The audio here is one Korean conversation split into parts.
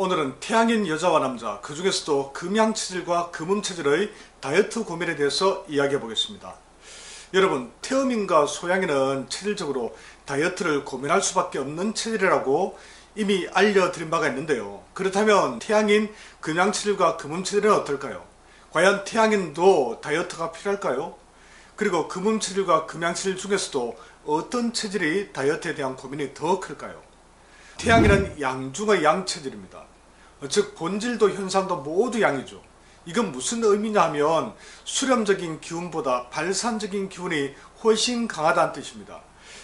오늘은 태양인 여자와 남자, 그 중에서도 금양체질과 금음체질의 다이어트 고민에 대해서 이야기해 보겠습니다. 여러분, 태음인과 소양인은 체질적으로 다이어트를 고민할 수밖에 없는 체질이라고 이미 알려드린 바가 있는데요. 그렇다면 태양인 금양체질과 금음체질은 어떨까요? 과연 태양인도 다이어트가 필요할까요? 그리고 금음체질과 금양체질 중에서도 어떤 체질이 다이어트에 대한 고민이 더 클까요? 태양인은 양중의 양체질입니다. 즉 본질도 현상도 모두 양이죠. 이건 무슨 의미냐 하면 수렴적인 기운보다 발산적인 기운이 훨씬 강하다는 뜻입니다.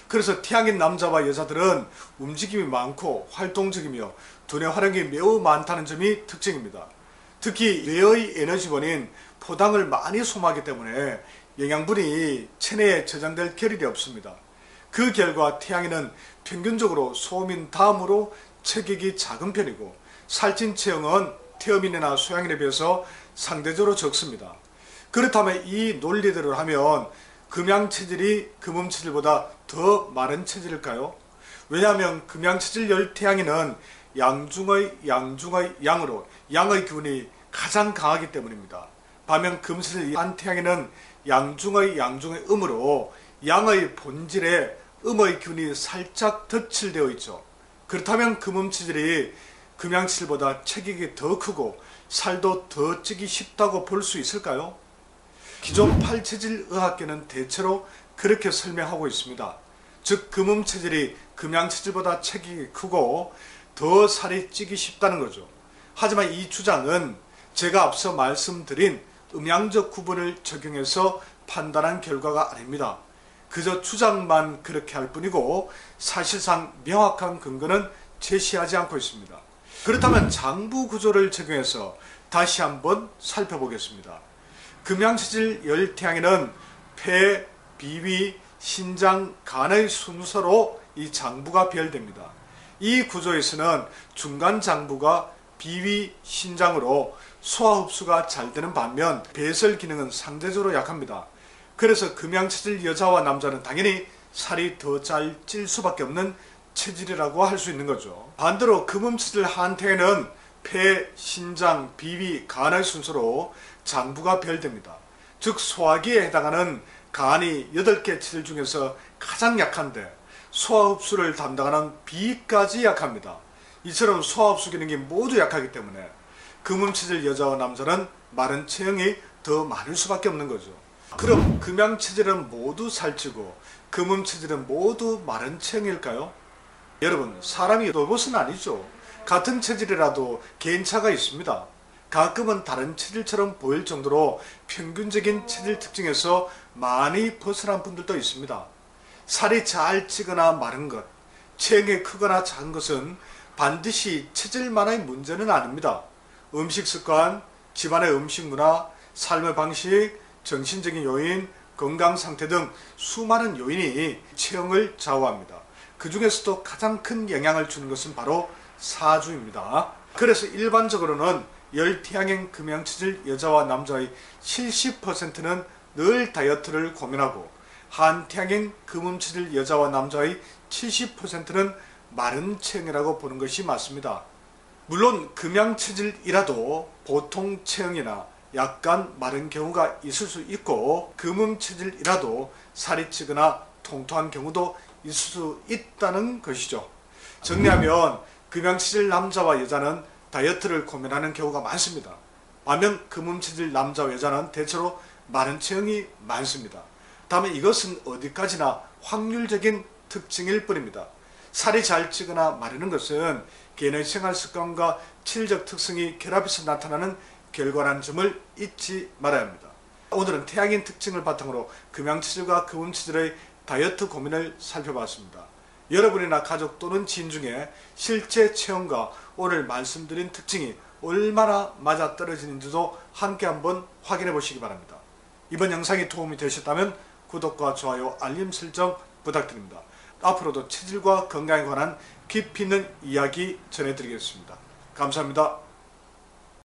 그래서 태양인 남자와 여자들은 움직임이 많고 활동적이며 두뇌 활용이 매우 많다는 점이 특징입니다. 특히 뇌의 에너지원인 포당을 많이 소모하기 때문에 영양분이 체내에 저장될 겨를이 없습니다. 그 결과 태양인은 평균적으로 소음인 다음으로 체격이 작은 편이고 살찐 체형은 태음인이나 소양인에 비해서 상대적으로 적습니다. 그렇다면 이 논리대로 하면 금양체질이 금음체질보다 더 마른 체질일까요? 왜냐하면 금양체질 열태양인은 양중의 양으로 양의 기운이 가장 강하기 때문입니다. 반면 금체질 한태양인은 양중의 음으로 양의 본질에 음의 기운이 살짝 덧칠되어 있죠. 그렇다면 금음체질이 금양체질보다 체격이 더 크고 살도 더 찌기 쉽다고 볼 수 있을까요? 기존 8체질 의학계는 대체로 그렇게 설명하고 있습니다. 즉 금음체질이 금양체질보다 체격이 크고 더 살이 찌기 쉽다는 거죠. 하지만 이 주장은 제가 앞서 말씀드린 음양적 구분을 적용해서 판단한 결과가 아닙니다. 그저 주장만 그렇게 할 뿐이고 사실상 명확한 근거는 제시하지 않고 있습니다. 그렇다면 장부 구조를 적용해서 다시 한번 살펴보겠습니다. 금양체질 열태양인은 폐, 비위, 신장, 간의 순서로 이 장부가 배열됩니다. 이 구조에서는 중간 장부가 비위, 신장으로 소화 흡수가 잘 되는 반면 배설 기능은 상대적으로 약합니다. 그래서 금양체질 여자와 남자는 당연히 살이 더 잘 찔 수밖에 없는 체질이라고 할 수 있는 거죠. 반대로 금음체질 한태에는 폐, 신장, 비위, 간의 순서로 장부가 배열됩니다. 즉 소화기에 해당하는 간이 8개 체질 중에서 가장 약한데 소화 흡수를 담당하는 비위까지 약합니다. 이처럼 소화 흡수 기능이 모두 약하기 때문에 금음체질 여자와 남자는 마른 체형이 더 많을 수밖에 없는 거죠. 그럼 금양체질은 모두 살찌고 금음체질은 모두 마른 체형일까요? 여러분, 사람이 로봇은 아니죠. 같은 체질이라도 개인차가 있습니다. 가끔은 다른 체질처럼 보일 정도로 평균적인 체질 특징에서 많이 벗어난 분들도 있습니다. 살이 잘 찌거나 마른 것, 체형이 크거나 작은 것은 반드시 체질만의 문제는 아닙니다. 음식 습관, 집안의 음식 문화, 삶의 방식, 정신적인 요인, 건강 상태 등 수많은 요인이 체형을 좌우합니다. 그 중에서도 가장 큰 영향을 주는 것은 바로 사주입니다. 그래서 일반적으로는 열태양인 금양체질 여자와 남자의 70%는 늘 다이어트를 고민하고 한태양인 금음체질 여자와 남자의 70%는 마른 체형이라고 보는 것이 맞습니다. 물론 금양체질이라도 보통 체형이나 약간 마른 경우가 있을 수 있고 금음체질이라도 살이 찌거나 통통한 경우도 있을 수 있다는 것이죠. 정리하면 금양체질 남자와 여자는 다이어트를 고민하는 경우가 많습니다. 반면 금음체질 남자와 여자는 대체로 마른 체형이 많습니다. 다만 이것은 어디까지나 확률적인 특징일 뿐입니다. 살이 잘 찌거나 마르는 것은 개인의 생활 습관과 체질적 특성이 결합해서 나타나는 결과라는 점을 잊지 말아야 합니다. 오늘은 태양인 특징을 바탕으로 금양체질과 금음체질의 다이어트 고민을 살펴봤습니다. 여러분이나 가족 또는 지인 중에 실제 체형과 오늘 말씀드린 특징이 얼마나 맞아떨어지는지도 함께 한번 확인해 보시기 바랍니다. 이번 영상이 도움이 되셨다면 구독과 좋아요, 알림 설정 부탁드립니다. 앞으로도 체질과 건강에 관한 깊이 있는 이야기 전해드리겠습니다. 감사합니다.